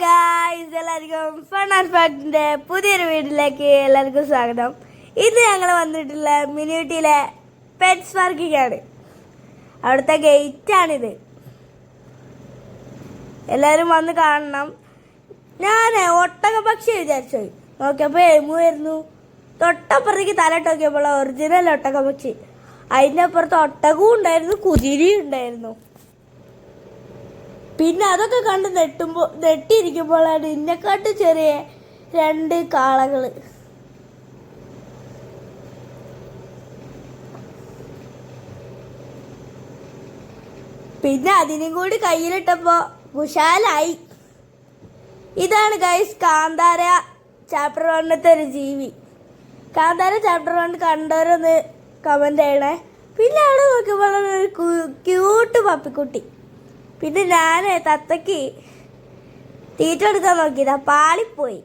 Guys, എല്ലാവർക്കും fun and ഫാക്ടിന്റെ പുതിയൊരു വീട്ടിലേക്ക് എല്ലാവർക്കും സ്വാഗതം. ഇന്ന് ഞങ്ങൾ വന്നിട്ടുള്ള മിനിയൂട്ടിയിലെ പെറ്റ്സ് പാർക്കിംഗാണ്. അവിടുത്തെ ഗേറ്റാണിത്. എല്ലാവരും വന്ന് കാണണം. ഞാൻ ഒട്ടക പക്ഷി വിചാരിച്ചു നോക്കിയപ്പോൾ എമുവായിരുന്നു. തൊട്ടപ്പുറത്തേക്ക് തലയിട്ട് നോക്കിയപ്പോൾ ഒറിജിനൽ ഒട്ടക പക്ഷി. അതിൻ്റെ അപ്പുറത്ത് ഒട്ടകവും ഉണ്ടായിരുന്നു, കുതിരയും ഉണ്ടായിരുന്നു. പിന്നെ അതൊക്കെ കണ്ട് നെട്ടിയിരിക്കുമ്പോഴാണ് ഇതിനെക്കാട്ട് ചെറിയ 2 കാളകൾ. പിന്നെ അതിനും കൂടി കയ്യിലിട്ടപ്പോൾ കുശാലായി. ഇതാണ് ഗൈസ് കാന്താര ചാപ്റ്റർ 1 ഒരു ജീവി. കാന്താര ചാപ്റ്റർ 1 കണ്ടവരൊന്ന് കമന്റ് ചെയ്യണേ. പിന്നെ അവിടെ നോക്കിയപ്പോൾ ഒരു ക്യൂട്ട് പപ്പിക്കുട്ടി. പിന്നെ ഞാൻ തത്തയ്ക്ക് തീറ്റ എടുക്കാൻ നോക്കിയതാ, പാളിപ്പോയി.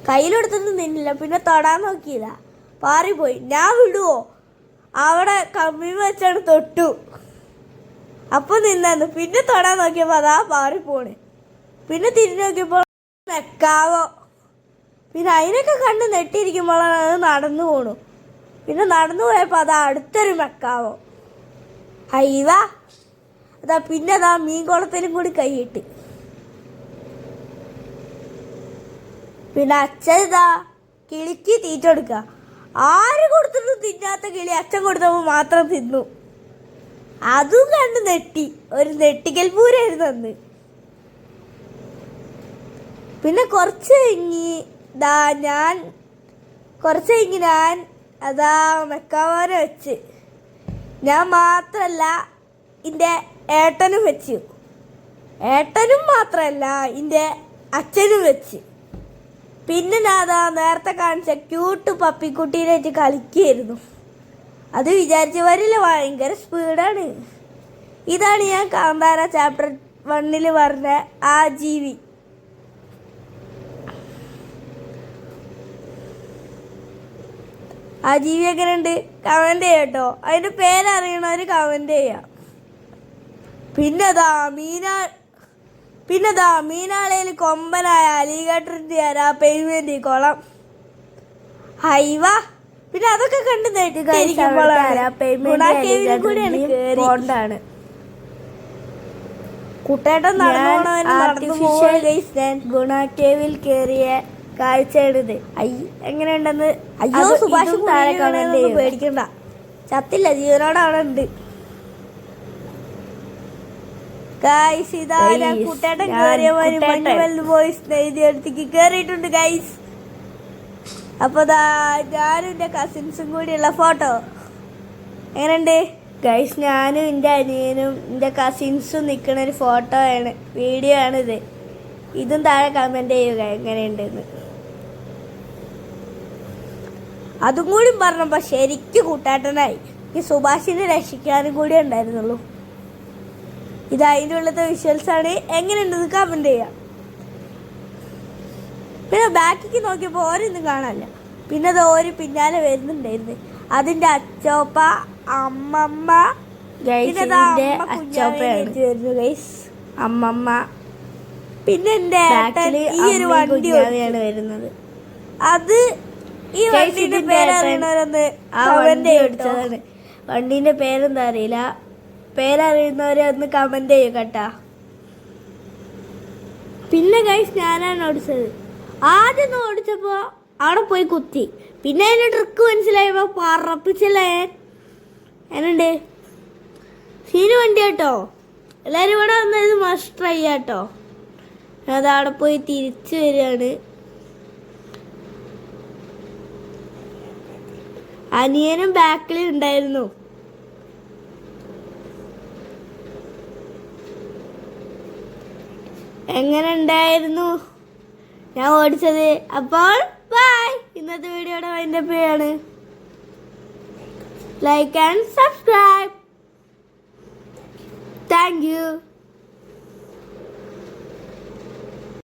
കയ്യിലെടുത്തൊന്നും നിന്നില്ല. പിന്നെ തൊടാൻ നോക്കിയതാ, പാറിപ്പോയി. ഞാൻ വിടുവോ? അവിടെ കമ്മി വെച്ചാണ് തൊട്ടു. അപ്പോൾ നിന്നു. പിന്നെ തൊടാൻ നോക്കിയപ്പോൾ അതാ പാറിപ്പോണ്. പിന്നെ തിരിഞ്ഞു നോക്കിയപ്പോൾ മെക്കാവോ. പിന്നെ അതിനൊക്കെ കണ്ട് നെട്ടിയിരിക്കുമ്പോഴാണ് അത് നടന്നു പോണു. പിന്നെ നടന്നു പോയപ്പോൾ അതാ അടുത്തൊരു മെക്കാവോ. ഹൈവാ അതാ. പിന്നെ അതാ മീൻകുളത്തിലും കൂടി കൈയിട്ട്. പിന്നെ അച്ഛൻ ഇതാ കിളിക്ക് തീറ്റ കൊടുക്കുക. ആര് കൊടുത്തിട്ടും തിന്നാത്ത കിളി അച്ഛൻ കൊടുത്തപ്പോൾ മാത്രം തിന്നു. അതും കണ്ട് നെട്ടി. ഒരു നെട്ടിക്കൽ പൂരായിരുന്നു അന്ന്. പിന്നെ കുറച്ച് കഴിഞ്ഞ് ഞാൻ അതാ മെക്കാവാനെ വെച്ച്. ഞാൻ മാത്രല്ല എൻ്റെ ഏട്ടനും വെച്ചു. ഏട്ടനും മാത്രമല്ല എൻ്റെ അച്ഛനും വെച്ച്. പിന്നെ ഞാൻ അതാ നേരത്തെ കാണിച്ച ക്യൂട്ട് പപ്പിക്കുട്ടീനെ വെച്ച് കളിക്കുകയായിരുന്നു. അത് വിചാരിച്ച വരില്ല, ഭയങ്കര സ്പീഡാണ്. ഇതാണ് ഞാൻ കാന്താര ചാപ്റ്റർ 1 പറഞ്ഞ ആ ജീവി. ആ ജീവി എങ്ങനെയുണ്ട് കമന്റ് ചെയ്യാട്ടോ. അതിൻ്റെ പേരറിയണവർ കമന്റ് ചെയ്യാം. പിന്നെതാ മീനാളയിൽ കൊമ്പനായ അലിഗേറ്ററിൻ്റെ പെയ്മെന്റ് കുളം. ഹൈവ. പിന്നെ അതൊക്കെ കണ്ട് ാണ് കുട്ടേട്ടൻ ഗുണ കേവിൽ കയറിയ കാഴ്ചയാണിത്. എങ്ങനെയുണ്ടെന്ന് അയ്യോ സുഭാഷ് താഴെ കാണാനൊന്നും പേടിക്കണ്ട. ചത്തില്ല, ജീവനോടെ അവിടെ ഉണ്ട്. ഗൈസ് ഇതാ ഞാൻ കുട്ടേട്ടൻ കയറിയ മാതിരി ബോയ്സ് എഴുതിയെടുത്തേക്ക് കയറിയിട്ടുണ്ട് ഗൈസ്. അപ്പോൾ ഞാനും എൻ്റെ കസിൻസും കൂടിയുള്ള ഫോട്ടോ എങ്ങനെയുണ്ട് ഗൈസ്? ഞാനും എൻ്റെ അനിയനും എൻ്റെ കസിൻസും നിൽക്കുന്ന ഒരു ഫോട്ടോ ആണ്, വീഡിയോ ആണിത്. ഇതും താഴെ കമൻറ്റ് ചെയ്യുക എങ്ങനെയുണ്ടെന്ന്. അതും കൂടി പറഞ്ഞപ്പോൾ ശരിക്കും കൂട്ടാട്ടനായി. ഈ സുഭാഷിനെ രക്ഷിക്കാനും കൂടി ഉണ്ടായിരുന്നുള്ളൂ. ഇത് അതിൻ്റെ ഉള്ളത്തെ വിഷ്വൽസാണ്. എങ്ങനെയുണ്ടെന്ന് കമൻറ്റ് ചെയ്യാം. പിന്നെ ബാക്കിക്ക് നോക്കിയപ്പോൾ ഓരോന്നും കാണാനില്ല. പിന്നെ അത് ഓര് പിന്നാലെ വരുന്നുണ്ടായിരുന്നു. അതിൻ്റെ അച്ചോപ്പ, അമ്മമ്മ, അമ്മമ്മ. പിന്നെ എൻ്റെ ഈ ഒരു വണ്ടിയാണ് വരുന്നത്. അത് ഈ വണ്ടീൻ്റെ പേരറിയണവരൊന്ന് ഓടിച്ചതാണ്. വണ്ടീൻ്റെ പേരെന്താ അറിയില്ല. പേരറിയുന്നവരെ ഒന്ന് കമന്റ് ചെയ്യും കേട്ടാ. പിന്നെ ഗൈസ് ഞാനാണ് ഓടിച്ചത്. ആദ്യം ഓടിച്ചപ്പോൾ അവിടെ പോയി കുത്തി. പിന്നെ അതിൻ്റെ ട്രിക്ക് മനസ്സിലായപ്പോൾ പറപ്പിച്ചല്ലേ. എന്നുണ്ട് സീന് വണ്ടി കേട്ടോ. എല്ലാവരും ഇവിടെ വന്നത് മസ്റ്റ് ട്രൈ ചെയ്യാട്ടോ. അത് അവിടെ പോയി തിരിച്ചു വരികയാണ്. അനിയനും ബാക്കിൽ ഉണ്ടായിരുന്നു. എങ്ങനെ ഉണ്ടായിരുന്നു ഞാൻ ഓടിച്ചത്? അപ്പോൾ ബൈ. ഇന്നത്തെ വീഡിയോയുടെ വൈൻഡപ്പ് ചെയ്യാണ്. Like and subscribe. Thank you.